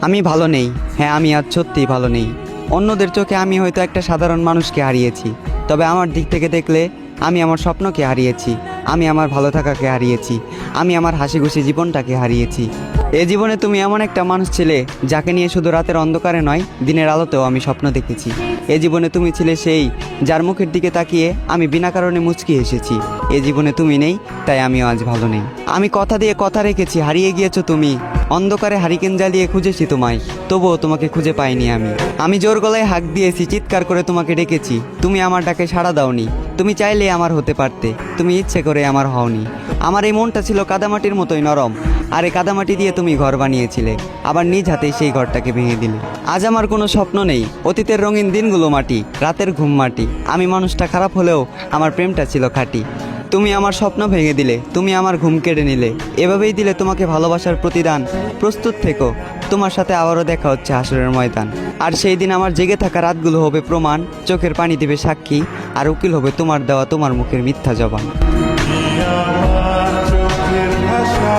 আমি ভালো নেই। হ্যাঁ, আমি আজ সত্যিই ভালো নেই। অন্যদের চোখে আমি হয়তো একটা সাধারণ মানুষকে হারিয়েছি, তবে আমার দিক থেকে দেখলে আমি আমার স্বপ্নকে হারিয়েছি, আমি আমার ভালো থাকাকে হারিয়েছি, আমি আমার হাসি খুশি জীবনটাকে হারিয়েছি। এ জীবনে তুমি এমন একটা মানুষ ছিলে যাকে নিয়ে শুধু রাতের অন্ধকারে নয়, দিনের আলোতেও আমি স্বপ্ন দেখেছি। এ জীবনে তুমি ছিলে সেই যার মুখের দিকে তাকিয়ে আমি বিনা কারণে মুচকি এসেছি। এ জীবনে তুমি নেই, তাই আমিও আজ ভালো নেই। আমি কথা দিয়ে কথা রেখেছি, হারিয়ে গিয়েছো তুমি। অন্ধকারে হারিকেন জ্বালিয়ে খুঁজেছি তোমায়, তবুও তোমাকে খুঁজে পাইনি আমি। আমি জোর গলায় হাঁক দিয়েছি, চিৎকার করে তোমাকে ডেকেছি, তুমি আমার ডাকে সাড়া দাওনি। তুমি চাইলে আমার হতে পারতে, তুমি ইচ্ছে করে আমার হওনি। আমার এই মনটা ছিল কাদামাটির মতোই নরম, আর এই কাদামাটি দিয়ে তুমি ঘর বানিয়েছিলে, আবার নিজ হাতেই সেই ঘরটাকে ভেঙে দিলে। আজ আমার কোনো স্বপ্ন নেই, অতীতের রঙিন দিনগুলো মাটি, রাতের ঘুম মাটি। আমি মানুষটা খারাপ হলেও আমার প্রেমটা ছিল খাঁটি। তুমি আমার স্বপ্ন ভেঙে দিলে, তুমি আমার ঘুম কেড়ে নিলে, এভাবেই দিলে তোমাকে ভালোবাসার প্রতিদান। প্রস্তুত থেকো, তোমার সাথে আবারও দেখা হচ্ছে হাসরের ময়দান। আর সেই দিন আমার জেগে থাকা রাতগুলো হবে প্রমাণ, চোখের পানি দেবে সাক্ষী, আর উকিল হবে তোমার দেওয়া তোমার মুখের মিথ্যা জবান। আমার চোখের ভাষা